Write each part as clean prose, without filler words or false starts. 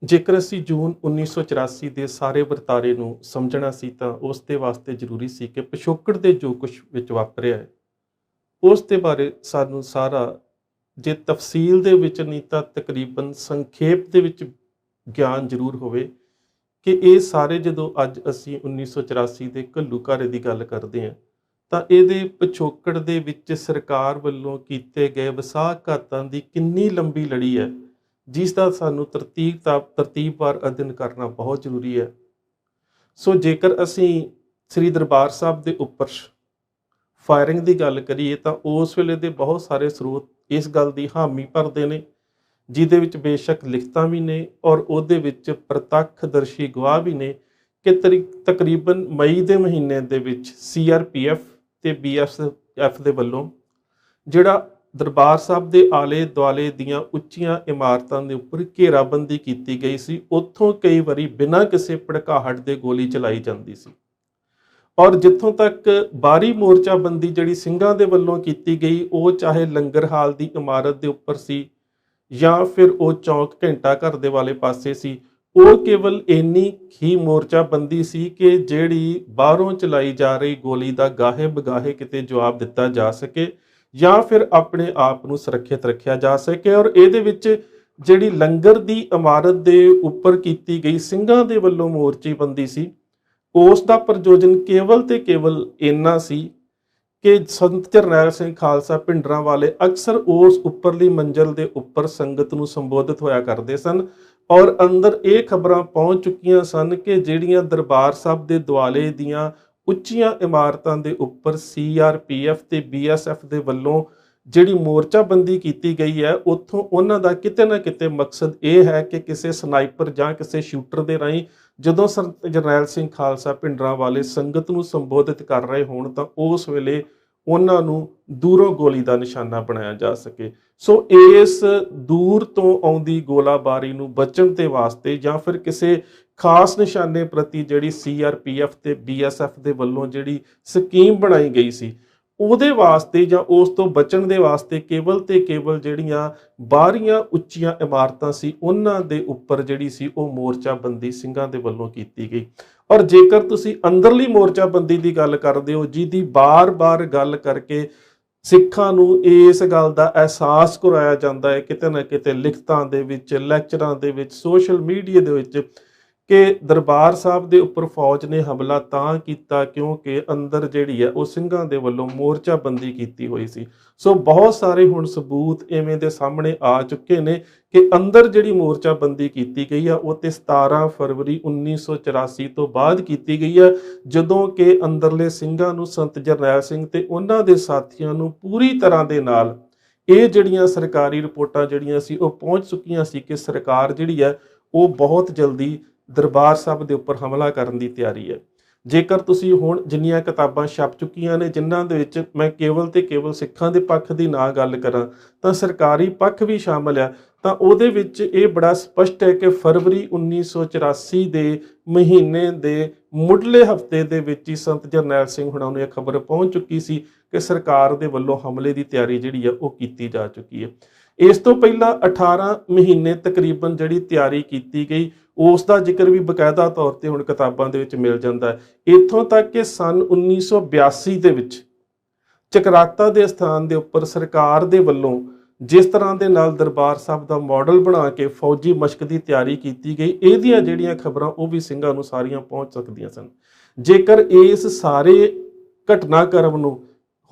ਜੇਕਰ ਅਸੀਂ ਜੂਨ 1984 ਦੇ ਸਾਰੇ ਵਰਤਾਰੇ ਨੂੰ ਸਮਝਣਾ ਸੀ ਤਾਂ ਉਸ ਦੇ ਵਾਸਤੇ ਜ਼ਰੂਰੀ ਸੀ ਕਿ ਪਿਛੋਕੜ ਦੇ ਜੋ ਕੁਝ ਵਿੱਚ ਵਾਪਰਿਆ ਹੈ ਉਸ ਦੇ ਬਾਰੇ ਸਾਨੂੰ ਸਾਰਾ ਜੇ ਤਫਸੀਲ ਦੇ ਵਿੱਚ ਨਹੀਂ ਤਾਂ ਤਕਰੀਬਨ ਸੰਖੇਪ ਦੇ ਵਿੱਚ ਗਿਆਨ ਜ਼ਰੂਰ ਹੋਵੇ ਕਿ ਇਹ ਸਾਰੇ ਜਦੋਂ ਅੱਜ ਅਸੀਂ 1984 ਦੇ ਘੱਲੂਘਾਰੇ ਦੀ ਗੱਲ ਕਰਦੇ ਹਾਂ ਤਾਂ ਇਹਦੇ ਪਿਛੋਕੜ ਦੇ ਵਿੱਚ ਸਰਕਾਰ ਵੱਲੋਂ ਕੀਤੇ ਗਏ ਵਸਾਘਾਤਾਂ ਦੀ ਕਿੰਨੀ ਲੰਬੀ ਲੜੀ ਹੈ ਜਿਸ ਦਾ ਸਾਨੂੰ ਤਰਤੀਬਵਾਰ ਅਧਿਐਨ ਕਰਨਾ ਬਹੁਤ ਜ਼ਰੂਰੀ ਹੈ। ਸੋ ਜੇਕਰ ਅਸੀਂ ਸ੍ਰੀ ਦਰਬਾਰ ਸਾਹਿਬ ਦੇ ਉੱਪਰ ਫਾਇਰਿੰਗ ਦੀ ਗੱਲ ਕਰੀਏ ਤਾਂ ਉਸ ਵੇਲੇ ਦੇ ਬਹੁਤ ਸਾਰੇ ਸਰੋਤ ਇਸ ਗੱਲ ਦੀ ਹਾਮੀ ਭਰਦੇ ਨੇ ਜਿਹਦੇ ਵਿੱਚ ਬੇਸ਼ੱਕ ਲਿਖਤਾਂ ਵੀ ਨੇ ਔਰ ਉਹਦੇ ਵਿੱਚ ਪ੍ਰਤੱਖਦਰਸ਼ੀ ਗਵਾਹ ਵੀ ਨੇ ਕਿ ਤਕਰੀਬਨ ਮਈ ਦੇ ਮਹੀਨੇ ਦੇ ਵਿੱਚ CRPF ਤੇ BSF ਦੇ ਵੱਲੋਂ ਜਿਹੜਾ ਦਰਬਾਰ ਸਾਹਿਬ ਦੇ ਆਲੇ ਦੁਆਲੇ ਦੀਆਂ ਉੱਚੀਆਂ ਇਮਾਰਤਾਂ ਦੇ ਉੱਪਰ ਘੇਰਾਬੰਦੀ ਕੀਤੀ ਗਈ ਸੀ। ਉੱਥੋਂ ਕਈ ਵਾਰੀ ਬਿਨਾਂ ਕਿਸੇ ਭੜਕਾਹਟ ਦੇ ਗੋਲੀ ਚਲਾਈ ਜਾਂਦੀ ਸੀ ਔਰ ਜਿੱਥੋਂ ਤੱਕ ਬਾਹਰੀ ਮੋਰਚਾਬੰਦੀ ਜਿਹੜੀ ਸਿੰਘਾਂ ਦੇ ਵੱਲੋਂ ਕੀਤੀ ਗਈ ਉਹ ਚਾਹੇ ਲੰਗਰ ਹਾਲ ਦੀ ਇਮਾਰਤ ਦੇ ਉੱਪਰ ਸੀ ਜਾਂ ਫਿਰ ਉਹ ਚੌਂਕ ਘੰਟਾ ਘਰ ਦੇ ਵਾਲੇ ਪਾਸੇ ਸੀ, ਉਹ ਕੇਵਲ ਇੰਨੀ ਹੀ ਮੋਰਚਾਬੰਦੀ ਸੀ ਕਿ ਜਿਹੜੀ ਬਾਹਰੋਂ ਚਲਾਈ ਜਾ ਰਹੀ ਗੋਲੀ ਦਾ ਗਾਹੇ ਬਗਾਹੇ ਕਿਤੇ ਜਵਾਬ ਦਿੱਤਾ ਜਾ ਸਕੇ ਜਾਂ ਫਿਰ ਆਪਣੇ ਆਪ ਨੂੰ ਸੁਰੱਖਿਅਤ ਰੱਖਿਆ ਜਾ ਸਕੇ। ਔਰ ਇਹਦੇ ਵਿੱਚ ਜਿਹੜੀ ਲੰਗਰ ਦੀ ਇਮਾਰਤ ਦੇ ਉੱਪਰ ਕੀਤੀ ਗਈ ਸਿੰਘਾਂ ਦੇ ਵੱਲੋਂ ਮੋਰਚੇਬੰਦੀ ਸੀ ਉਸ ਦਾ ਪ੍ਰਯੋਜਨ ਕੇਵਲ ਤੇ ਕੇਵਲ ਇੰਨਾ ਸੀ ਕਿ ਸੰਤ ਜਰਨੈਲ ਸਿੰਘ ਖਾਲਸਾ ਭਿੰਡਰਾਂ ਵਾਲੇ ਅਕਸਰ ਉਸ ਉੱਪਰਲੀ ਮੰਜ਼ਲ ਦੇ ਉੱਪਰ ਸੰਗਤ ਨੂੰ ਸੰਬੋਧਿਤ ਹੋਇਆ ਕਰਦੇ ਸਨ ਔਰ ਅੰਦਰ ਇਹ ਖਬਰਾਂ ਪਹੁੰਚ ਚੁੱਕੀਆਂ ਸਨ ਕਿ ਜਿਹੜੀਆਂ ਦਰਬਾਰ ਸਾਹਿਬ ਦੇ ਦੁਆਲੇ ਦੀਆਂ ਉੱਚੀਆਂ ਇਮਾਰਤਾਂ ਦੇ ਉੱਪਰ CRPF ਤੇ BSF ਦੇ ਵੱਲੋਂ ਜਿਹੜੀ ਮੋਰਚਾਬੰਦੀ ਕੀਤੀ ਗਈ ਹੈ ਉੱਥੋਂ ਉਹਨਾਂ ਦਾ ਕਿਤੇ ਨਾ ਕਿਤੇ ਮਕਸਦ ਇਹ ਹੈ ਕਿ ਕਿਸੇ ਸਨਾਈਪਰ ਜਾਂ ਕਿਸੇ ਸ਼ੂਟਰ ਦੇ ਰਾਹੀਂ ਜਦੋਂ ਸੰਤ ਜਰਨੈਲ ਸਿੰਘ ਖਾਲਸਾ ਭਿੰਡਰਾਂ ਵਾਲੇ ਸੰਗਤ ਨੂੰ ਸੰਬੋਧਿਤ ਕਰ ਰਹੇ ਹੋਣ ਤਾਂ ਉਸ ਵੇਲੇ ਉਹਨਾਂ ਨੂੰ ਦੂਰੋਂ ਗੋਲੀ ਦਾ ਨਿਸ਼ਾਨਾ ਬਣਾਇਆ ਜਾ ਸਕੇ। ਸੋ ਇਸ ਦੂਰ ਤੋਂ ਆਉਂਦੀ ਗੋਲਾਬਾਰੀ ਨੂੰ ਬਚਣ ਦੇ ਵਾਸਤੇ ਜਾਂ ਫਿਰ ਕਿਸੇ ਖਾਸ ਨਿਸ਼ਾਨੇ ਪ੍ਰਤੀ ਜਿਹੜੀ CRPF ਤੇ BSF ਦੇ ਵੱਲੋਂ ਜਿਹੜੀ ਸਕੀਮ ਬਣਾਈ ਗਈ ਸੀ ਉਹਦੇ ਵਾਸਤੇ ਜਾਂ ਉਸ ਤੋਂ ਬਚਣ ਦੇ ਵਾਸਤੇ ਕੇਵਲ ਤੇ ਕੇਵਲ ਜਿਹੜੀਆਂ ਬਾਹਰੀਆਂ ਉੱਚੀਆਂ ਇਮਾਰਤਾਂ ਸੀ ਉਹਨਾਂ ਦੇ ਉੱਪਰ ਜਿਹੜੀ ਸੀ ਉਹ ਮੋਰਚਾਬੰਦੀ ਸਿੰਘਾਂ ਦੇ ਵੱਲੋਂ ਕੀਤੀ ਗਈ। ਔਰ ਜੇਕਰ ਤੁਸੀਂ ਅੰਦਰਲੀ ਮੋਰਚਾਬੰਦੀ ਦੀ ਗੱਲ ਕਰਦੇ ਹੋ ਜਿਹਦੀ ਬਾਰ-ਬਾਰ ਗੱਲ ਕਰਕੇ ਸਿੱਖਾਂ ਨੂੰ ਇਸ ਗੱਲ ਦਾ ਅਹਿਸਾਸ ਕਰਵਾਇਆ ਜਾਂਦਾ ਹੈ ਕਿਤੇ ਨਾ ਕਿਤੇ ਲਿਖਤਾਂ ਦੇ ਵਿੱਚ, ਲੈਕਚਰਾਂ ਦੇ ਵਿੱਚ, ਸੋਸ਼ਲ ਮੀਡੀਆ ਦੇ ਵਿੱਚ ਕਿ ਦਰਬਾਰ ਸਾਹਿਬ ਦੇ ਉੱਪਰ ਫੌਜ ਨੇ ਹਮਲਾ ਤਾਂ ਕੀਤਾ ਕਿਉਂਕਿ ਅੰਦਰ ਜਿਹੜੀ ਹੈ ਉਹ ਸਿੰਘਾਂ ਦੇ ਵੱਲੋਂ ਮੋਰਚਾਬੰਦੀ ਕੀਤੀ ਹੋਈ ਸੀ। ਸੋ ਬਹੁਤ ਸਾਰੇ ਹੁਣ ਸਬੂਤ ਇਵੇਂ ਦੇ ਸਾਹਮਣੇ ਆ ਚੁੱਕੇ ਨੇ ਕਿ ਅੰਦਰ ਜਿਹੜੀ ਮੋਰਚਾਬੰਦੀ ਕੀਤੀ ਗਈ ਆ ਉਹ ਤੇ 17 ਫਰਵਰੀ 1984 ਤੋਂ ਬਾਅਦ ਕੀਤੀ ਗਈ ਹੈ ਜਦੋਂ ਕਿ ਅੰਦਰਲੇ ਸਿੰਘਾਂ ਨੂੰ ਸੰਤ ਜਰਨੈਲ ਸਿੰਘ ਤੇ ਉਹਨਾਂ ਦੇ ਸਾਥੀਆਂ ਨੂੰ ਪੂਰੀ ਤਰ੍ਹਾਂ ਦੇ ਨਾਲ ਇਹ ਜਿਹੜੀਆਂ ਸਰਕਾਰੀ ਰਿਪੋਰਟਾਂ ਜਿਹੜੀਆਂ ਸੀ ਉਹ ਪਹੁੰਚ ਚੁੱਕੀਆਂ ਸੀ ਕਿ ਸਰਕਾਰ ਜਿਹੜੀ ਹੈ ਉਹ ਬਹੁਤ ਜਲਦੀ ਦਰਬਾਰ ਸਾਹਿਬ ਦੇ ਉੱਪਰ ਹਮਲਾ ਕਰਨ ਦੀ ਤਿਆਰੀ ਹੈ। ਜੇਕਰ ਤੁਸੀਂ ਹੁਣ ਜਿੰਨੀਆਂ ਕਿਤਾਬਾਂ ਛਪ ਚੁੱਕੀਆਂ ਨੇ ਜਿਨ੍ਹਾਂ ਦੇ ਵਿੱਚ ਮੈਂ ਕੇਵਲ ਤੇ ਕੇਵਲ ਸਿੱਖਾਂ ਦੇ ਪੱਖ ਦੀ ਨਾ ਗੱਲ ਕਰਾਂ ਤਾਂ ਸਰਕਾਰੀ ਪੱਖ ਵੀ ਸ਼ਾਮਲ ਆ ਤਾਂ ਉਹਦੇ ਵਿੱਚ ਇਹ ਬੜਾ ਸਪਸ਼ਟ ਹੈ ਕਿ ਫਰਵਰੀ 1984 ਦੇ ਮਹੀਨੇ ਦੇ ਮੁੱਢਲੇ ਹਫ਼ਤੇ ਦੇ ਵਿੱਚ ਹੀ ਸੰਤ ਜਰਨੈਲ ਸਿੰਘ ਹੁਣਾਂ ਨੂੰ ਇਹ ਖਬਰ ਪਹੁੰਚ ਚੁੱਕੀ ਸੀ ਕਿ ਸਰਕਾਰ ਦੇ ਵੱਲੋਂ ਹਮਲੇ ਦੀ ਤਿਆਰੀ ਜਿਹੜੀ ਆ ਉਹ ਕੀਤੀ ਜਾ ਚੁੱਕੀ ਹੈ। ਇਸ ਤੋਂ ਪਹਿਲਾਂ 18 ਮਹੀਨੇ ਤਕਰੀਬਨ ਜਿਹੜੀ ਤਿਆਰੀ ਕੀਤੀ ਗਈ ਉਸ ਦਾ ਜ਼ਿਕਰ ਵੀ ਬਕਾਇਦਾ ਤੌਰ ਤੇ ਹੁਣ ਕਿਤਾਬਾਂ ਦੇ ਵਿੱਚ ਮਿਲ ਜਾਂਦਾ ਹੈ। ਇੱਥੋਂ ਤੱਕ ਕਿ ਸਨ 1982 ਦੇ ਵਿੱਚ ਚਕਰਾਤਾ ਦੇ ਸਥਾਨ ਦੇ ਉੱਪਰ ਸਰਕਾਰ ਦੇ ਵੱਲੋਂ ਜਿਸ ਤਰ੍ਹਾਂ ਦੇ ਨਾਲ ਦਰਬਾਰ ਸਾਹਿਬ ਦਾ ਮਾਡਲ ਬਣਾ ਕੇ ਫੌਜੀ ਮਸ਼ਕ ਦੀ ਤਿਆਰੀ ਕੀਤੀ ਗਈ ਇਹਦੀਆਂ ਜਿਹੜੀਆਂ ਖਬਰਾਂ ਉਹ ਵੀ ਸਿੰਘਾਂ ਨੂੰ ਸਾਰੀਆਂ ਪਹੁੰਚ ਸਕਦੀਆਂ ਸਨ। ਜੇਕਰ ਇਸ ਸਾਰੇ ਘਟਨਾਕ੍ਰਮ ਨੂੰ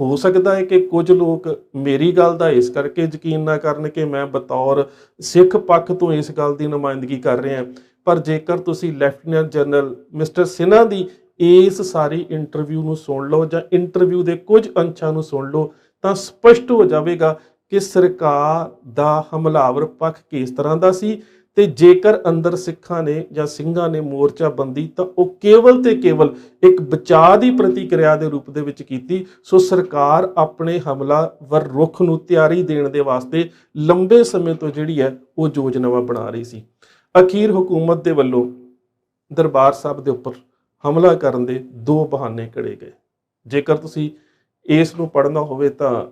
ਹੋ ਸਕਦਾ ਹੈ ਕਿ ਕੁਝ ਲੋਕ ਮੇਰੀ ਗੱਲ ਦਾ ਇਸ ਕਰਕੇ ਯਕੀਨ ਨਾ ਕਰਨ ਕਿ ਮੈਂ ਬਤੌਰ ਸਿੱਖ ਪੱਖ ਤੋਂ ਇਸ ਗੱਲ ਦੀ ਨੁਮਾਇੰਦਗੀ ਕਰ ਰਿਹਾ ਪਰ ਜੇਕਰ ਤੁਸੀਂ ਲੈਫਟੀਨੈਂਟ ਜਨਰਲ ਮਿਸਟਰ ਸਿਨਹਾ ਦੀ ਇਸ ਸਾਰੀ ਇੰਟਰਵਿਊ ਨੂੰ ਸੁਣ ਲਓ ਜਾਂ ਇੰਟਰਵਿਊ ਦੇ ਕੁਝ ਅੰਸ਼ਾਂ ਨੂੰ ਸੁਣ ਲਓ ਤਾਂ ਸਪਸ਼ਟ ਹੋ ਜਾਵੇਗਾ ਕਿ ਸਰਕਾਰ ਦਾ ਹਮਲਾਵਰ ਪੱਖ ਕਿਸ ਤਰ੍ਹਾਂ ਦਾ ਸੀ ਤੇ ਜੇਕਰ ਅੰਦਰ ਸਿੱਖਾਂ ਨੇ ਜਾਂ ਸਿੰਘਾਂ ਨੇ ਮੋਰਚਾਬੰਦੀ ਤਾਂ ਉਹ ਕੇਵਲ ਤੇ ਕੇਵਲ ਇੱਕ ਬਚਾਅ ਦੀ ਪ੍ਰਤੀਕਿਰਿਆ ਦੇ ਰੂਪ ਦੇ ਵਿੱਚ ਕੀਤੀ। ਸੋ ਸਰਕਾਰ ਆਪਣੇ ਹਮਲਾਵਰ ਰੁਖ ਨੂੰ ਤਿਆਰੀ ਦੇਣ ਦੇ ਵਾਸਤੇ ਲੰਬੇ ਸਮੇਂ ਤੋਂ ਜਿਹੜੀ ਹੈ ਉਹ ਯੋਜਨਾਵਾਂ ਬਣਾ ਰਹੀ ਸੀ। ਅਖੀਰ ਹੁਕੂਮਤ ਦੇ ਵੱਲੋਂ ਦਰਬਾਰ ਸਾਹਿਬ ਦੇ ਉੱਪਰ ਹਮਲਾ ਕਰਨ ਦੇ ਦੋ ਬਹਾਨੇ ਘੜੇ ਗਏ। ਜੇਕਰ ਤੁਸੀਂ ਇਸ ਨੂੰ ਪੜ੍ਹਨਾ ਹੋਵੇ ਤਾਂ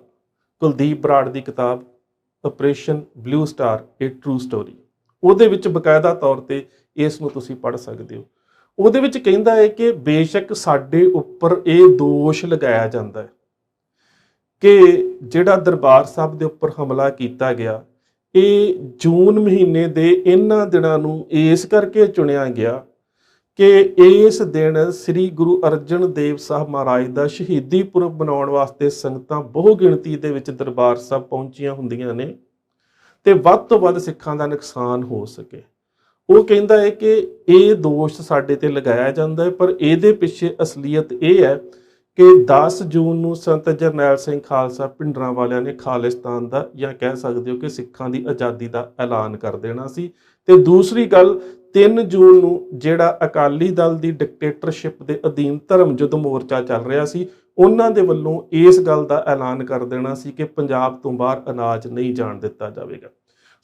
ਕੁਲਦੀਪ ਬਰਾੜ ਦੀ ਕਿਤਾਬ ਆਪਰੇਸ਼ਨ ਬਲੂ ਸਟਾਰ ਏ ਟਰੂ ਸਟੋਰੀ ਉਹਦੇ ਵਿੱਚ ਬਕਾਇਦਾ ਤੌਰ ਤੇ ਇਸ ਨੂੰ ਤੁਸੀਂ ਪੜ੍ਹ ਸਕਦੇ ਹੋ। ਉਹਦੇ ਵਿੱਚ ਕਹਿੰਦਾ ਹੈ ਕਿ ਬੇਸ਼ੱਕ ਸਾਡੇ ਉੱਪਰ ਇਹ ਦੋਸ਼ ਲਗਾਇਆ ਜਾਂਦਾ ਹੈ ਕਿ ਜਿਹੜਾ ਦਰਬਾਰ ਸਾਹਿਬ ਦੇ ਉੱਪਰ ਹਮਲਾ ਕੀਤਾ ਗਿਆ, ਇਹ ਜੂਨ ਮਹੀਨੇ ਦੇ ਇਹਨਾਂ ਦਿਨਾਂ ਨੂੰ ਇਸ ਕਰਕੇ ਚੁਣਿਆ ਗਿਆ ਕਿ ਇਸ ਦਿਨ ਸ੍ਰੀ ਗੁਰੂ ਅਰਜਨ ਦੇਵ ਸਾਹਿਬ ਮਹਾਰਾਜ ਦਾ ਸ਼ਹੀਦੀ ਪੁਰਬ ਮਨਾਉਣ ਵਾਸਤੇ ਸੰਗਤਾਂ ਬਹੁ ਗਿਣਤੀ ਦੇ ਵਿੱਚ ਦਰਬਾਰ ਸਾਹਿਬ ਪਹੁੰਚੀਆਂ ਹੁੰਦੀਆਂ ਨੇ ਤੇ ਵੱਧ ਤੋਂ ਵੱਧ ਸਿੱਖਾਂ ਦਾ ਨੁਕਸਾਨ ਹੋ ਸਕੇ। ਉਹ ਕਹਿੰਦਾ ਹੈ ਕਿ ਇਹ ਦੋਸ਼ ਸਾਡੇ ਤੇ ਲਗਾਇਆ ਜਾਂਦਾ ਹੈ, ਪਰ ਇਹਦੇ ਪਿੱਛੇ ਅਸਲੀਅਤ ਇਹ ਹੈ ਕਿ 10 ਜੂਨ ਨੂੰ ਸੰਤ ਜਰਨੈਲ ਸਿੰਘ ਖਾਲਸਾ ਭਿੰਡਰਾਂ ਵਾਲਿਆਂ ਨੇ ਖਾਲਿਸਤਾਨ ਦਾ, ਜਾਂ ਕਹਿ ਸਕਦੇ ਹੋ ਕਿ ਸਿੱਖਾਂ ਦੀ ਆਜ਼ਾਦੀ ਦਾ ਐਲਾਨ ਕਰ ਦੇਣਾ ਸੀ। ਤੇ ਦੂਸਰੀ ਗੱਲ, 3 ਜੂਨ ਨੂੰ ਜਿਹੜਾ ਅਕਾਲੀ ਦਲ ਦੀ ਡਿਕਟੇਟਰਸ਼ਿਪ ਦੇ ਅਧੀਨ ਧਰਮ ਯੁੱਧ ਮੋਰਚਾ ਚੱਲ ਰਿਹਾ ਸੀ, ਉਹਨਾਂ ਦੇ ਵੱਲੋਂ ਇਸ ਗੱਲ ਦਾ ਐਲਾਨ ਕਰ ਦੇਣਾ ਸੀ ਕਿ ਪੰਜਾਬ ਤੋਂ ਬਾਹਰ ਅਨਾਜ ਨਹੀਂ ਜਾਣ ਦਿੱਤਾ ਜਾਵੇਗਾ।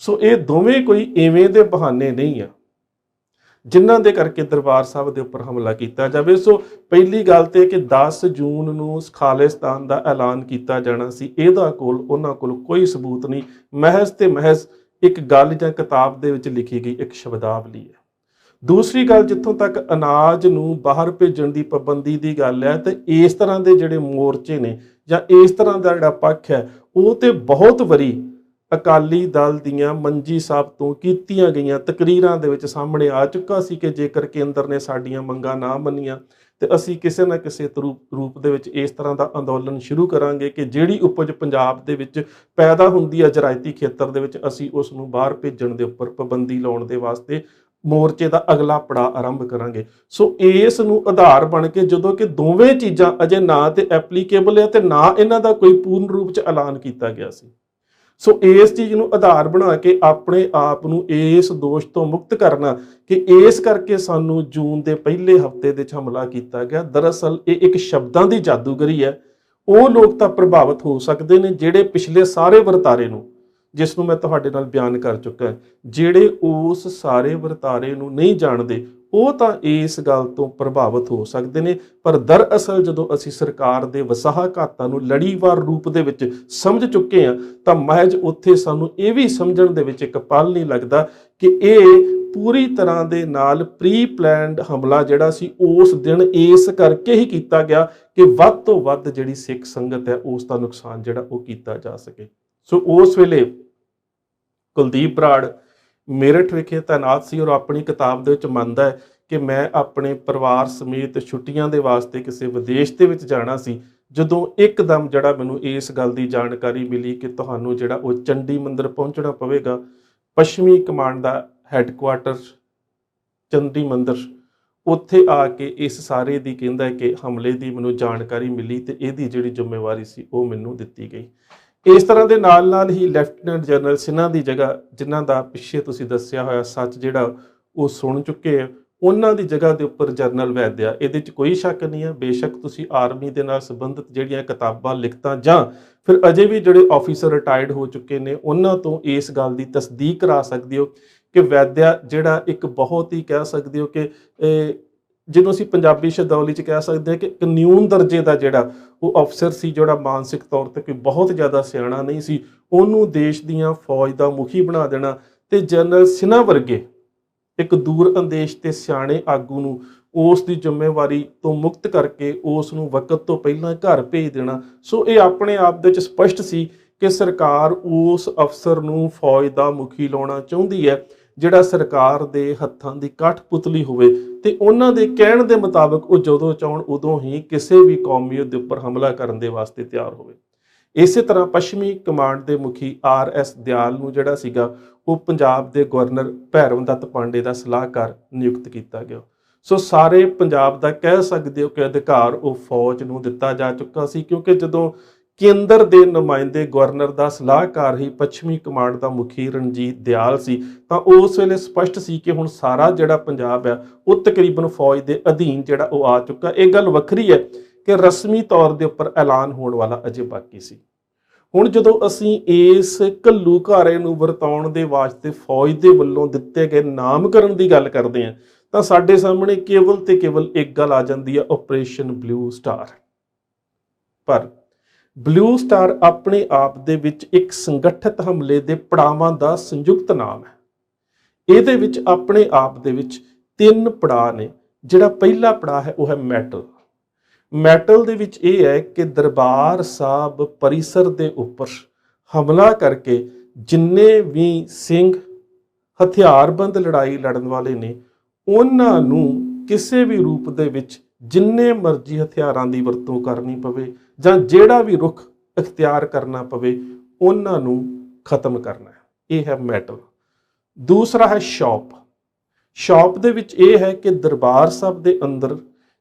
ਸੋ ਇਹ ਦੋਵੇਂ ਕੋਈ ਐਵੇਂ ਦੇ ਬਹਾਨੇ ਨਹੀਂ ਆ ਜਿਨ੍ਹਾਂ ਦੇ ਕਰਕੇ ਦਰਬਾਰ ਸਾਹਿਬ ਦੇ ਉੱਪਰ ਹਮਲਾ ਕੀਤਾ ਜਾਵੇ। ਸੋ ਪਹਿਲੀ ਗੱਲ ਤੇ ਕਿ 10 ਜੂਨ ਨੂੰ ਖਾਲਿਸਤਾਨ ਦਾ ਐਲਾਨ ਕੀਤਾ ਜਾਣਾ ਸੀ, ਇਹਦਾ ਉਹਨਾਂ ਕੋਲ ਕੋਈ ਸਬੂਤ ਨਹੀਂ, ਮਹਿਜ਼ ਤੇ ਮਹਿਜ਼ ਇੱਕ ਗੱਲ ਜਾਂ ਕਿਤਾਬ ਦੇ ਵਿੱਚ ਲਿਖੀ ਗਈ ਇੱਕ ਸ਼ਬਦਾਵਲੀ ਹੈ। ਦੂਸਰੀ ਗੱਲ, ਜਿੱਥੋਂ ਤੱਕ ਅਨਾਜ ਨੂੰ ਬਾਹਰ ਭੇਜਣ ਦੀ ਪਾਬੰਦੀ ਦੀ ਗੱਲ ਹੈ, ਤੇ ਇਸ ਤਰ੍ਹਾਂ ਦੇ ਜਿਹੜੇ ਮੋਰਚੇ ਨੇ ਜਾਂ ਇਸ ਤਰ੍ਹਾਂ ਦਾ ਜਿਹੜਾ ਪੱਖ ਹੈ, ਉਹ ਤੇ ਬਹੁਤ ਵਾਰੀ ਅਕਾਲੀ ਦਲ ਦੀਆਂ ਮੰਜੀ ਸਾਹਿਬ ਤੋਂ ਕੀਤੀਆਂ ਗਈਆਂ ਤਕਰੀਰਾਂ ਦੇ ਵਿੱਚ ਸਾਹਮਣੇ ਆ ਚੁੱਕਾ ਸੀ ਕਿ ਜੇਕਰ ਕੇਂਦਰ ਨੇ ਸਾਡੀਆਂ ਮੰਗਾਂ ਨਾ ਮੰਨੀਆਂ ਤੇ ਅਸੀਂ ਕਿਸੇ ਨਾ ਕਿਸੇ ਰੂਪ ਦੇ ਵਿੱਚ ਇਸ ਤਰ੍ਹਾਂ ਦਾ ਅੰਦੋਲਨ ਸ਼ੁਰੂ ਕਰਾਂਗੇ ਕਿ ਜਿਹੜੀ ਉਪਜ ਪੰਜਾਬ ਦੇ ਵਿੱਚ ਪੈਦਾ ਹੁੰਦੀ ਹੈ ਜ਼ਰਾਇਤੀ ਖੇਤਰ ਦੇ ਵਿੱਚ, ਅਸੀਂ ਉਸ ਨੂੰ ਬਾਹਰ ਭੇਜਣ ਦੇ ਉੱਪਰ ਪਾਬੰਦੀ ਲਾਉਣ ਦੇ ਵਾਸਤੇ ਮੋਰਚੇ ਦਾ ਅਗਲਾ ਪੜਾਅ ਆਰੰਭ ਕਰਾਂਗੇ। ਸੋ ਇਸ ਨੂੰ ਆਧਾਰ ਬਣ ਕੇ, ਜਦੋਂ ਕਿ ਦੋਵੇਂ ਚੀਜ਼ਾਂ ਅਜੇ ਨਾ ਤੇ ਐਪਲੀਕੇਬਲ ਹੈ ਤੇ ਨਾ ਇਹਨਾਂ ਦਾ ਕੋਈ ਪੂਰਨ ਰੂਪ 'ਚ ਐਲਾਨ ਕੀਤਾ ਗਿਆ ਸੀ, ਸੋ ਇਸ ਚੀਜ਼ ਨੂੰ ਆਧਾਰ ਬਣਾ ਕੇ ਆਪਣੇ ਆਪ ਨੂੰ ਇਸ ਦੋਸ਼ ਤੋਂ ਮੁਕਤ ਕਰਨਾ ਕਿ ਇਸ ਕਰਕੇ ਸਾਨੂੰ ਜੂਨ ਦੇ ਪਹਿਲੇ ਹਫ਼ਤੇ ਦੇ ਵਿੱਚ ਹਮਲਾ ਕੀਤਾ ਗਿਆ, ਦਰਅਸਲ ਇਹ ਇੱਕ ਸ਼ਬਦਾਂ ਦੀ ਜਾਦੂਗਰੀ ਹੈ। ਉਹ ਲੋਕ ਤਾਂ ਪ੍ਰਭਾਵਿਤ ਹੋ ਸਕਦੇ ਨੇ ਜਿਹੜੇ ਪਿਛਲੇ ਸਾਰੇ ਵਰਤਾਰੇ ਨੂੰ, ਜਿਸ ਨੂੰ ਮੈਂ ਤੁਹਾਡੇ ਨਾਲ ਬਿਆਨ ਕਰ ਚੁੱਕਾ, ਜਿਹੜੇ ਉਸ ਸਾਰੇ ਵਰਤਾਰੇ ਨੂੰ ਨਹੀਂ ਜਾਣਦੇ, ਉਹ ਤਾਂ ਇਸ ਗੱਲ ਤੋਂ ਪ੍ਰਭਾਵਿਤ ਹੋ ਸਕਦੇ ਨੇ। ਪਰ ਦਰਅਸਲ ਜਦੋਂ ਅਸੀਂ ਸਰਕਾਰ ਦੇ ਵਸਾਹਘਾਤਾਂ ਨੂੰ ਲੜੀਵਾਰ ਰੂਪ ਦੇ ਵਿੱਚ ਸਮਝ ਚੁੱਕੇ ਹਾਂ, ਤਾਂ ਮਹਿਜ ਉੱਥੇ ਸਾਨੂੰ ਇਹ ਵੀ ਸਮਝਣ ਦੇ ਵਿੱਚ ਇੱਕ ਪਲ ਨਹੀਂ ਲੱਗਦਾ ਕਿ ਇਹ ਪੂਰੀ ਤਰ੍ਹਾਂ ਦੇ ਨਾਲ ਪ੍ਰੀ ਪਲੈਨਡ ਹਮਲਾ ਜਿਹੜਾ ਸੀ ਉਸ ਦਿਨ ਇਸ ਕਰਕੇ ਹੀ ਕੀਤਾ ਗਿਆ ਕਿ ਵੱਧ ਤੋਂ ਵੱਧ ਜਿਹੜੀ ਸਿੱਖ ਸੰਗਤ ਹੈ ਉਸ ਦਾ ਨੁਕਸਾਨ ਜਿਹੜਾ ਉਹ ਕੀਤਾ ਜਾ ਸਕੇ। ਸੋ ਉਸ ਵੇਲੇ ਕੁਲਦੀਪ ਬਰਾੜ ਮੇਰਠ ਵਿਖੇ ਤੈਨਾਤ ਸੀ ਔਰ ਆਪਣੀ ਕਿਤਾਬ ਦੇ ਵਿੱਚ ਮੰਨਦਾ ਹੈ ਕਿ ਮੈਂ ਆਪਣੇ ਪਰਿਵਾਰ ਸਮੇਤ ਛੁੱਟੀਆਂ ਦੇ ਵਾਸਤੇ ਕਿਸੇ ਵਿਦੇਸ਼ ਦੇ ਵਿੱਚ ਜਾਣਾ ਸੀ, ਜਦੋਂ ਇੱਕਦਮ ਜਿਹੜਾ ਮੈਨੂੰ ਇਸ ਗੱਲ ਦੀ ਜਾਣਕਾਰੀ ਮਿਲੀ ਕਿ ਤੁਹਾਨੂੰ ਜਿਹੜਾ ਉਹ ਚੰਡੀ ਮੰਦਿਰ ਪਹੁੰਚਣਾ ਪਵੇਗਾ। ਪੱਛਮੀ ਕਮਾਂਡ ਦਾ ਹੈੱਡਕੁਆਟਰ ਚੰਡੀ ਮੰਦਿਰ, ਉੱਥੇ ਆ ਕੇ ਇਸ ਸਾਰੇ ਦੀ ਕਹਿੰਦਾ ਹੈ ਕਿ ਹਮਲੇ ਦੀ ਮੈਨੂੰ ਜਾਣਕਾਰੀ ਮਿਲੀ ਤੇ ਇਹਦੀ ਜਿਹੜੀ ਜ਼ਿੰਮੇਵਾਰੀ ਸੀ ਉਹ ਮੈਨੂੰ ਦਿੱਤੀ ਗਈ। ਇਸ ਤਰ੍ਹਾਂ ਦੇ ਨਾਲ ਨਾਲ ਹੀ ਲੈਫਟੀਨੈਂਟ ਜਨਰਲ ਸਿਨਹਾ ਦੀ ਜਗ੍ਹਾ, ਜਿਨ੍ਹਾਂ ਦਾ ਪਿੱਛੇ ਤੁਸੀਂ ਦੱਸਿਆ ਹੋਇਆ ਸੱਚ ਜਿਹੜਾ ਉਹ ਸੁਣ ਚੁੱਕੇ ਆ, ਉਹਨਾਂ ਦੀ ਜਗ੍ਹਾ ਦੇ ਉੱਪਰ ਜਨਰਲ ਵੈਦਿਆ, ਇਹਦੇ 'ਚ ਕੋਈ ਸ਼ੱਕ ਨਹੀਂ ਹੈ। ਬੇਸ਼ੱਕ ਤੁਸੀਂ ਆਰਮੀ ਦੇ ਨਾਲ ਸੰਬੰਧਿਤ ਜਿਹੜੀਆਂ ਕਿਤਾਬਾਂ ਲਿਖਤਾਂ ਜਾਂ ਫਿਰ ਅਜੇ ਵੀ ਜਿਹੜੇ ਆਫੀਸਰ ਰਿਟਾਇਰਡ ਹੋ ਚੁੱਕੇ ਨੇ ਉਹਨਾਂ ਤੋਂ ਇਸ ਗੱਲ ਦੀ ਤਸਦੀਕ ਕਰਾ ਸਕਦੇ ਹੋ ਕਿ ਵੈਦਿਆ ਜਿਹੜਾ ਇੱਕ ਬਹੁਤ ਹੀ ਕਹਿ ਸਕਦੇ ਹੋ ਕਿ ਜਿਹਨੂੰ ਅਸੀਂ ਪੰਜਾਬੀ ਸ਼ਬਦਾਵਲੀ 'ਚ ਕਹਿ ਸਕਦੇ ਹਾਂ ਕਿ ਕਾਨੂੰਨ ਦਰਜੇ ਦਾ ਜਿਹੜਾ ਉਹ ਅਫਸਰ ਸੀ, ਜਿਹੜਾ ਮਾਨਸਿਕ ਤੌਰ ਤੇ ਕੋਈ ਬਹੁਤ ਜ਼ਿਆਦਾ ਸਿਆਣਾ ਨਹੀਂ ਸੀ, ਉਹਨੂੰ ਦੇਸ਼ ਦੀਆਂ ਫੌਜ ਦਾ ਮੁਖੀ ਬਣਾ ਦੇਣਾ ਤੇ ਜਨਰਲ ਸਿਨਹਾ ਵਰਗੇ ਇੱਕ ਦੂਰ ਅੰਦੇਸ਼ ਤੇ ਸਿਆਣੇ ਆਗੂ ਨੂੰ ਉਸ ਦੀ ਜ਼ਿੰਮੇਵਾਰੀ ਤੋਂ ਮੁਕਤ ਕਰਕੇ ਉਸ ਨੂੰ ਵਕਤ ਤੋਂ ਪਹਿਲਾਂ ਘਰ ਭੇਜ ਦੇਣਾ। ਸੋ ਇਹ ਆਪਣੇ ਆਪ ਦੇ ਵਿੱਚ ਸਪਸ਼ਟ ਸੀ ਕਿ ਸਰਕਾਰ ਉਸ ਅਫਸਰ ਨੂੰ ਫੌਜ ਦਾ ਮੁਖੀ ਲਾਉਣਾ ਚਾਹੁੰਦੀ ਹੈ ਜਿਹੜਾ ਸਰਕਾਰ ਦੇ ਹੱਥਾਂ ਦੀ ਕਠਪੁਤਲੀ ਹੋਵੇ ਤੇ ਉਹਨਾਂ ਦੇ ਕਹਿਣ ਦੇ ਮੁਤਾਬਕ ਉਹ ਜਦੋਂ ਚਾਹਣ ਉਦੋਂ ਹੀ ਕਿਸੇ ਵੀ ਕੌਮੀਅਤ ਦੇ ਉੱਪਰ ਹਮਲਾ ਕਰਨ ਦੇ ਵਾਸਤੇ ਤਿਆਰ ਹੋਵੇ। ਇਸੇ ਤਰ੍ਹਾਂ ਪੱਛਮੀ ਕਮਾਂਡ ਦੇ ਮੁਖੀ RS ਦਿਆਲ ਨੂੰ ਜਿਹੜਾ ਸੀਗਾ ਉਹ ਪੰਜਾਬ ਦੇ ਗਵਰਨਰ ਭੈਰਵ ਦੱਤ ਪਾਂਡੇ ਦਾ ਸਲਾਹਕਾਰ ਨਿਯੁਕਤ ਕੀਤਾ ਗਿਆ। ਸੋ ਸਾਰੇ ਪੰਜਾਬ ਦਾ ਕਹਿ ਸਕਦੇ ਹੋ ਕਿ ਅਧਿਕਾਰ ਉਹ ਫੌਜ ਨੂੰ ਦਿੱਤਾ ਜਾ ਚੁੱਕਾ ਸੀ, ਕਿਉਂਕਿ ਜਦੋਂ ਕੇਂਦਰ ਦੇ ਨੁਮਾਇੰਦੇ ਗਵਰਨਰ ਦਾ ਸਲਾਹਕਾਰ ਹੀ ਪੱਛਮੀ ਕਮਾਂਡ ਦਾ ਮੁਖੀ ਰਣਜੀਤ ਦਿਆਲ ਸੀ, ਤਾਂ ਉਸ ਵੇਲੇ ਸਪਸ਼ਟ ਸੀ ਕਿ ਹੁਣ ਸਾਰਾ ਜਿਹੜਾ ਪੰਜਾਬ ਹੈ ਉਹ ਤਕਰੀਬਨ ਫੌਜ ਦੇ ਅਧੀਨ ਜਿਹੜਾ ਉਹ ਆ ਚੁੱਕਾ। ਇਹ ਗੱਲ ਵੱਖਰੀ ਹੈ ਕਿ ਰਸਮੀ ਤੌਰ ਦੇ ਉੱਪਰ ਐਲਾਨ ਹੋਣ ਵਾਲਾ ਅਜੇ ਬਾਕੀ ਸੀ। ਹੁਣ ਜਦੋਂ ਅਸੀਂ ਇਸ ਘੱਲੂਘਾਰੇ ਨੂੰ ਵਰਤਾਉਣ ਦੇ ਵਾਸਤੇ ਫੌਜ ਦੇ ਵੱਲੋਂ ਦਿੱਤੇ ਗਏ ਨਾਮਕਰਨ ਦੀ ਗੱਲ ਕਰਦੇ ਹਾਂ ਤਾਂ ਸਾਡੇ ਸਾਹਮਣੇ ਕੇਵਲ ਤੇ ਕੇਵਲ ਇੱਕ ਗੱਲ ਆ ਜਾਂਦੀ ਹੈ, ਆਪਰੇਸ਼ਨ ਬਲੂ ਸਟਾਰ। ਪਰ ਬਲੂ ਸਟਾਰ ਆਪਣੇ ਆਪ ਦੇ ਵਿੱਚ ਇੱਕ ਸੰਗਠਿਤ ਹਮਲੇ ਦੇ ਪੜਾਵਾਂ ਦਾ ਸੰਯੁਕਤ ਨਾਮ ਹੈ। ਇਹਦੇ ਵਿੱਚ ਆਪਣੇ ਆਪ ਦੇ ਵਿੱਚ 3 ਪੜਾਅ ਨੇ। ਜਿਹੜਾ ਪਹਿਲਾ ਪੜਾਅ ਹੈ ਉਹ ਹੈ ਮੈਟਲ। ਮੈਟਲ ਦੇ ਵਿੱਚ ਇਹ ਹੈ ਕਿ ਦਰਬਾਰ ਸਾਹਿਬ ਪਰਿਸਰ ਦੇ ਉੱਪਰ ਹਮਲਾ ਕਰਕੇ ਜਿੰਨੇ ਵੀ ਸਿੰਘ ਹਥਿਆਰਬੰਦ ਲੜਾਈ ਲੜਨ ਵਾਲੇ ਨੇ ਉਹਨਾਂ ਨੂੰ ਕਿਸੇ ਵੀ ਰੂਪ ਦੇ ਵਿੱਚ ਜਿੰਨੇ ਮਰਜ਼ੀ ਹਥਿਆਰਾਂ ਦੀ ਵਰਤੋਂ ਕਰਨੀ ਪਵੇ ਜਾਂ ਜਿਹੜਾ ਵੀ ਰੁਖ ਅਖਤਿਆਰ ਕਰਨਾ ਪਵੇ ਉਹਨਾਂ ਨੂੰ ਖਤਮ ਕਰਨਾ ਹੈ। ਇਹ ਹੈ ਮੈਟਲ। ਦੂਸਰਾ ਹੈ ਸ਼ੌਪ। ਸ਼ੌਪ ਦੇ ਵਿੱਚ ਇਹ ਹੈ ਕਿ ਦਰਬਾਰ ਸਾਹਿਬ ਦੇ ਅੰਦਰ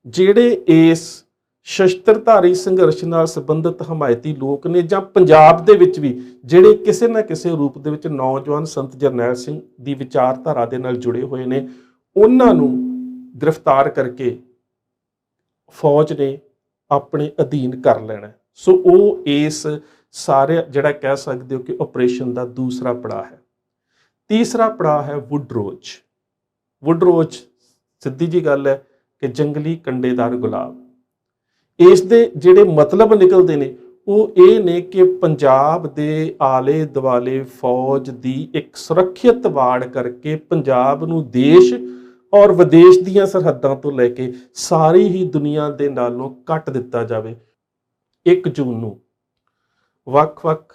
ਜਿਹੜੇ ਇਸ ਸ਼ਸਤਰਧਾਰੀ ਸੰਘਰਸ਼ ਨਾਲ ਸੰਬੰਧਿਤ ਹਮਾਇਤੀ ਲੋਕ ਨੇ ਜਾਂ ਪੰਜਾਬ ਦੇ ਵਿੱਚ ਵੀ ਜਿਹੜੇ ਕਿਸੇ ਨਾ ਕਿਸੇ ਰੂਪ ਦੇ ਵਿੱਚ ਨੌਜਵਾਨ ਸੰਤ ਜਰਨੈਲ ਸਿੰਘ ਦੀ ਵਿਚਾਰਧਾਰਾ ਦੇ ਨਾਲ ਜੁੜੇ ਹੋਏ ਨੇ ਉਹਨਾਂ ਨੂੰ ਗ੍ਰਿਫਤਾਰ ਕਰਕੇ ਫੌਜ ਨੇ ਆਪਣੇ ਅਧੀਨ ਕਰ ਲੈਣਾ। ਸੋ ਉਹ ਇਸ ਸਾਰੇ ਜਿਹੜਾ ਕਹਿ ਸਕਦੇ ਹੋ ਕਿ ਆਪਰੇਸ਼ਨ ਦਾ ਦੂਸਰਾ ਪੜਾਅ ਹੈ। ਤੀਸਰਾ ਪੜਾਅ ਹੈ ਵੁਡਰੋਜ। ਵੁਡਰੋਜ ਸਿੱਧੀ ਜੀ ਗੱਲ ਹੈ ਕਿ ਜੰਗਲੀ ਕੰਡੇਦਾਰ ਗੁਲਾਬ। ਇਸ ਦੇ ਜਿਹੜੇ ਮਤਲਬ ਨਿਕਲਦੇ ਨੇ ਉਹ ਇਹ ਨੇ ਕਿ ਪੰਜਾਬ ਦੇ ਆਲੇ ਦੁਆਲੇ ਫੌਜ ਦੀ ਇੱਕ ਸੁਰੱਖਿਅਤ ਵਾੜ ਕਰਕੇ ਪੰਜਾਬ ਨੂੰ ਦੇਸ਼ ਔਰ ਵਿਦੇਸ਼ ਦੀਆਂ ਸਰਹੱਦਾਂ ਤੋਂ ਲੈ ਕੇ ਸਾਰੀ ਹੀ ਦੁਨੀਆ ਦੇ ਨਾਲੋਂ ਕੱਟ ਦਿੱਤਾ ਜਾਵੇ। 1 ਜੂਨ ਨੂੰ ਵੱਖ-ਵੱਖ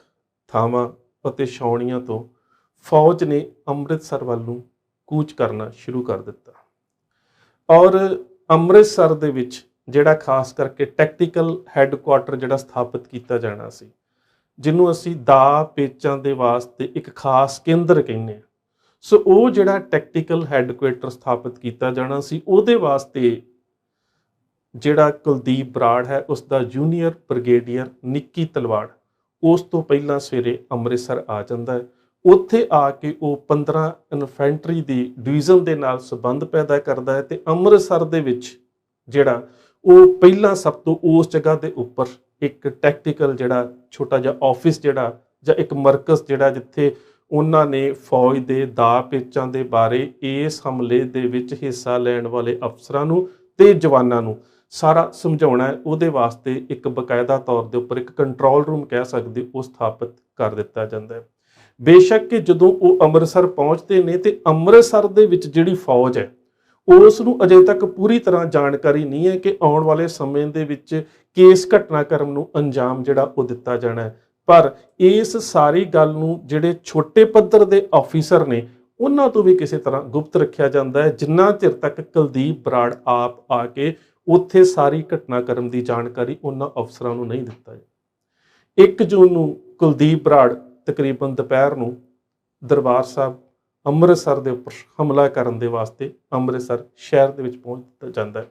ਥਾਵਾਂ ਅਤੇ ਛਾਉਣੀਆਂ ਤੋਂ ਫੌਜ ਨੇ ਅੰਮ੍ਰਿਤਸਰ ਵੱਲ ਨੂੰ ਕੂਚ ਕਰਨਾ ਸ਼ੁਰੂ ਕਰ ਦਿੱਤਾ ਔਰ ਅੰਮ੍ਰਿਤਸਰ ਦੇ ਵਿੱਚ ਜਿਹੜਾ ਖਾਸ ਕਰਕੇ ਟੈਕਟੀਕਲ ਹੈੱਡਕੁਆਟਰ ਜਿਹੜਾ ਸਥਾਪਿਤ ਕੀਤਾ ਜਾਣਾ ਸੀ, ਜਿਹਨੂੰ ਅਸੀਂ ਦਾ ਪੇਚਾਂ ਦੇ ਵਾਸਤੇ ਇੱਕ ਖਾਸ ਕੇਂਦਰ ਕਹਿੰਦੇ ਹਾਂ। ਸੋ ਉਹ ਜਿਹੜਾ ਟੈਕਟੀਕਲ ਹੈੱਡਕੁਆਟਰ ਸਥਾਪਿਤ ਕੀਤਾ ਜਾਣਾ ਸੀ ਉਹਦੇ ਵਾਸਤੇ ਜਿਹੜਾ ਕੁਲਦੀਪ ਬਰਾੜ ਹੈ ਉਸ ਦਾ ਜੂਨੀਅਰ ਬ੍ਰਿਗੇਡੀਅਰ ਨਿੱਕੀ ਤਲਵਾੜ ਉਸ ਤੋਂ ਪਹਿਲਾਂ ਸਵੇਰੇ ਅੰਮ੍ਰਿਤਸਰ ਆ ਜਾਂਦਾ ਹੈ। ਉੱਥੇ ਆ ਕੇ ਉਹ 15 ਇਨਫੈਂਟਰੀ ਦੀ ਡਿਵੀਜ਼ਨ ਦੇ ਨਾਲ ਸੰਬੰਧ ਪੈਦਾ ਕਰਦਾ ਹੈ ਤੇ ਅੰਮ੍ਰਿਤਸਰ ਦੇ ਵਿੱਚ ਜਿਹੜਾ ਉਹ ਪਹਿਲਾਂ ਸਭ ਤੋਂ ਉਸ ਜਗ੍ਹਾ ਦੇ ਉੱਪਰ ਇੱਕ ਟੈਕਟੀਕਲ ਜਿਹੜਾ ਛੋਟਾ ਜਿਹਾ ਆਫਿਸ ਜਿਹੜਾ ਜਾਂ ਇੱਕ ਮਰਕਜ਼ ਜਿਹੜਾ ਜਿੱਥੇ ਉਹਨਾਂ ਨੇ ਫੌਜ ਦੇ ਦਾ ਪੇਚਾਂ ਦੇ ਬਾਰੇ ਇਸ ਹਮਲੇ ਦੇ ਵਿੱਚ ਹਿੱਸਾ ਲੈਣ ਵਾਲੇ ਅਫਸਰਾਂ ਨੂੰ ਤੇ ਜਵਾਨਾਂ ਨੂੰ ਸਾਰਾ ਸਮਝਾਉਣਾ ਹੈ। ਉਹਦੇ ਵਾਸਤੇ ਇੱਕ ਬਕਾਇਦਾ ਤੌਰ ਦੇ ਉੱਪਰ ਇੱਕ ਕੰਟਰੋਲ ਰੂਮ ਕਹਿ ਸਕਦੇ ਉਹ ਸਥਾਪਿਤ ਕਰ ਦਿੱਤਾ ਜਾਂਦਾ ਹੈ। ਬੇਸ਼ੱਕ ਕਿ ਜਦੋਂ ਉਹ ਅੰਮ੍ਰਿਤਸਰ ਪਹੁੰਚਦੇ ਨੇ ਤੇ ਅੰਮ੍ਰਿਤਸਰ ਦੇ ਵਿੱਚ ਜਿਹੜੀ ਫੌਜ ਹੈ ਉਸ ਨੂੰ ਅਜੇ ਤੱਕ ਪੂਰੀ ਤਰ੍ਹਾਂ ਜਾਣਕਾਰੀ ਨਹੀਂ ਹੈ ਕਿ ਆਉਣ ਵਾਲੇ ਸਮੇਂ ਦੇ ਵਿੱਚ ਕਿਸ ਘਟਨਾਕ੍ਰਮ ਨੂੰ ਅੰਜਾਮ ਜਿਹੜਾ ਉਹ ਦਿੱਤਾ ਜਾਣਾ ਹੈ। ਪਰ ਇਸ ਸਾਰੀ ਗੱਲ ਨੂੰ ਜਿਹੜੇ ਛੋਟੇ ਪੱਧਰ ਦੇ ਆਫੀਸਰ ਨੇ ਉਹਨਾਂ ਤੋਂ ਵੀ ਕਿਸੇ ਤਰ੍ਹਾਂ ਗੁਪਤ ਰੱਖਿਆ ਜਾਂਦਾ ਹੈ ਜਿੰਨਾ ਚਿਰ ਤੱਕ ਕੁਲਦੀਪ ਬਰਾੜ ਆਪ ਆ ਕੇ ਉੱਥੇ ਸਾਰੀ ਘਟਨਾਕ੍ਰਮ ਦੀ ਜਾਣਕਾਰੀ ਉਹਨਾਂ ਅਫਸਰਾਂ ਨੂੰ ਨਹੀਂ ਦਿੱਤਾ ਹੈ। 1 ਜੂਨ ਨੂੰ ਕੁਲਦੀਪ ਬਰਾੜ ਤਕਰੀਬਨ ਦੁਪਹਿਰ ਨੂੰ ਦਰਬਾਰ ਸਾਹਿਬ ਅੰਮ੍ਰਿਤਸਰ ਦੇ ਉੱਪਰ ਹਮਲਾ ਕਰਨ ਦੇ ਵਾਸਤੇ ਅੰਮ੍ਰਿਤਸਰ ਸ਼ਹਿਰ ਦੇ ਵਿੱਚ ਪਹੁੰਚ ਜਾਂਦਾ ਹੈ।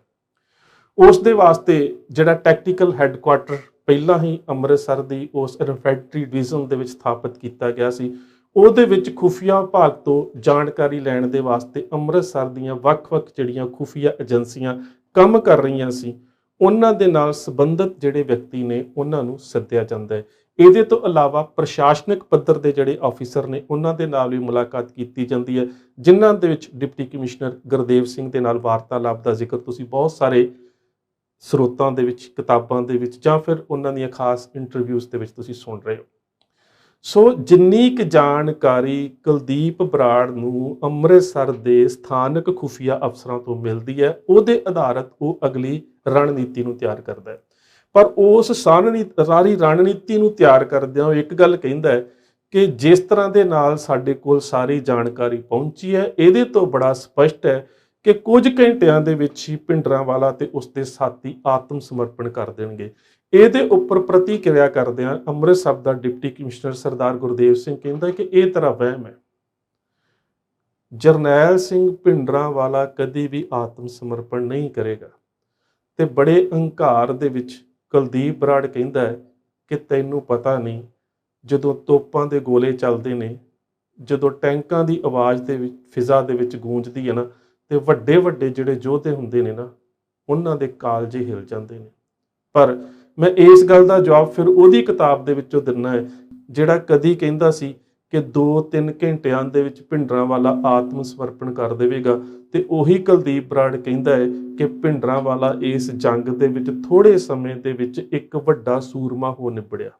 ਉਸ ਦੇ ਵਾਸਤੇ ਜਿਹੜਾ ਟੈਕਟੀਕਲ ਹੈੱਡਕੁਆਟਰ ਪਹਿਲਾਂ ਹੀ ਅੰਮ੍ਰਿਤਸਰ ਦੀ ਉਸ ਇਨਫੈਂਟਰੀ ਡਿਵੀਜ਼ਨ ਦੇ ਵਿੱਚ ਸਥਾਪਿਤ ਕੀਤਾ ਗਿਆ ਸੀ ਉਹਦੇ ਵਿੱਚ ਖੁਫੀਆ ਵਿਭਾਗ ਤੋਂ ਜਾਣਕਾਰੀ ਲੈਣ ਦੇ ਵਾਸਤੇ ਅੰਮ੍ਰਿਤਸਰ ਦੀਆਂ ਵੱਖ-ਵੱਖ ਜਿਹੜੀਆਂ ਖੁਫੀਆ ਏਜੰਸੀਆਂ ਕੰਮ ਕਰ ਰਹੀਆਂ ਸੀ ਉਹਨਾਂ ਦੇ ਨਾਲ ਸੰਬੰਧਿਤ ਜਿਹੜੇ ਵਿਅਕਤੀ ਨੇ ਉਹਨਾਂ ਨੂੰ ਸੱਦਿਆ ਜਾਂਦਾ ਹੈ। ਇਹਦੇ ਤੋਂ ਇਲਾਵਾ ਪ੍ਰਸ਼ਾਸਨਿਕ ਪੱਧਰ ਦੇ ਜਿਹੜੇ ਆਫੀਸਰ ਨੇ ਉਹਨਾਂ ਦੇ ਨਾਲ ਵੀ ਮੁਲਾਕਾਤ ਕੀਤੀ ਜਾਂਦੀ ਹੈ ਜਿਨ੍ਹਾਂ ਦੇ ਵਿੱਚ ਡਿਪਟੀ ਕਮਿਸ਼ਨਰ ਗੁਰਦੇਵ ਸਿੰਘ ਦੇ ਨਾਲ ਵਾਰਤਾਲਾਪ ਦਾ ਜ਼ਿਕਰ ਤੁਸੀਂ ਬਹੁਤ ਸਾਰੇ ਸਰੋਤਾਂ ਦੇ ਵਿੱਚ ਕਿਤਾਬਾਂ ਦੇ ਵਿੱਚ ਜਾਂ ਫਿਰ ਉਹਨਾਂ ਦੀਆਂ ਖਾਸ ਇੰਟਰਵਿਊਜ਼ ਦੇ ਵਿੱਚ ਤੁਸੀਂ ਸੁਣ ਰਹੇ ਹੋ। ਸੋ ਜਿੰਨੀ ਕੁ ਜਾਣਕਾਰੀ ਕੁਲਦੀਪ ਬਰਾੜ ਨੂੰ ਅੰਮ੍ਰਿਤਸਰ ਦੇ ਸਥਾਨਕ ਖੁਫੀਆ ਅਫਸਰਾਂ ਤੋਂ ਮਿਲਦੀ ਹੈ ਉਹਦੇ ਆਧਾਰਿਤ ਉਹ ਅਗਲੀ ਰਣਨੀਤੀ ਨੂੰ ਤਿਆਰ ਕਰਦਾ ਹੈ। ਪਰ ਉਸ ਸਾਰੀ ਰਣਨੀਤੀ ਨੂੰ ਤਿਆਰ ਕਰਦਿਆਂ ਉਹ ਇੱਕ ਗੱਲ ਕਹਿੰਦਾ ਹੈ ਕਿ ਜਿਸ ਤਰ੍ਹਾਂ ਦੇ ਨਾਲ ਸਾਡੇ ਕੋਲ ਸਾਰੀ ਜਾਣਕਾਰੀ ਪਹੁੰਚੀ ਹੈ ਇਹਦੇ ਤੋਂ ਬੜਾ ਸਪਸ਼ਟ ਹੈ ਕਿ ਕੁਝ ਘੰਟਿਆਂ ਦੇ ਵਿੱਚ ਹੀ ਭਿੰਡਰਾਂਵਾਲਾ ਤੇ ਉਸਦੇ ਸਾਥੀ ਆਤਮ ਸਮਰਪਣ ਕਰ ਦੇਣਗੇ। ਇਹਦੇ ਉੱਪਰ ਪ੍ਰਤੀਕਿਰਿਆ ਕਰਦਿਆਂ ਅੰਮ੍ਰਿਤਸਰ ਦਾ ਡਿਪਟੀ ਕਮਿਸ਼ਨਰ ਸਰਦਾਰ ਗੁਰਦੇਵ ਸਿੰਘ ਕਹਿੰਦਾ ਕਿ ਇਹ ਤਰ੍ਹਾਂ ਵਹਿਮ ਹੈ। ਜਰਨੈਲ ਸਿੰਘ ਭਿੰਡਰਾਂਵਾਲਾ ਕਦੀ ਵੀ ਆਤਮ ਸਮਰਪਣ ਨਹੀਂ ਕਰੇਗਾ। ਤੇ ਬੜੇ ਹੰਕਾਰ ਦੇ ਵਿੱਚ ਕੁਲਦੀਪ ਬਰਾੜ ਕਹਿੰਦਾ ਹੈ ਕਿ ਤੈਨੂੰ ਪਤਾ ਨਹੀਂ ਜਦੋਂ ਤੋਪਾਂ ਦੇ ਗੋਲੇ ਚੱਲਦੇ ਨੇ ਜਦੋਂ ਟੈਂਕਾਂ ਦੀ ਆਵਾਜ਼ ਦੇ ਵਿੱਚ ਫਿਜ਼ਾ ਦੇ ਵਿੱਚ ਗੂੰਜਦੀ ਹੈ ਨਾ ਤੇ ਵੱਡੇ ਵੱਡੇ ਜਿਹੜੇ ਯੋਧੇ ਹੁੰਦੇ ਨੇ ਨਾ ਉਹਨਾਂ ਦੇ ਕਾਲਜੇ ਹਿਲ ਜਾਂਦੇ ਨੇ। ਪਰ ਮੈਂ ਇਸ ਗੱਲ ਦਾ ਜਵਾਬ ਫਿਰ ਉਹਦੀ ਕਿਤਾਬ ਦੇ ਵਿੱਚੋਂ ਦਿੰਦਾ ਹੈ ਜਿਹੜਾ ਕਦੀ ਕਹਿੰਦਾ ਸੀ ਕਿ 2-3 ਘੰਟਿਆਂ ਦੇ ਵਿੱਚ ਭਿੰਡਰਾਂਵਾਲਾ ਆਤਮ ਸਮਰਪਣ ਕਰ ਦੇਵੇਗਾ ਤੇ ਉਹੀ ਕੁਲਦੀਪ ਬਰਾੜ ਕਹਿੰਦਾ ਹੈ ਕਿ ਭਿੰਡਰਾਂਵਾਲਾ ਇਸ ਜੰਗ ਦੇ ਵਿੱਚ ਥੋੜੇ ਸਮੇਂ ਦੇ ਵਿੱਚ ਇੱਕ ਵੱਡਾ ਸੂਰਮਾ ਹੋ ਨਿਬੜਿਆ।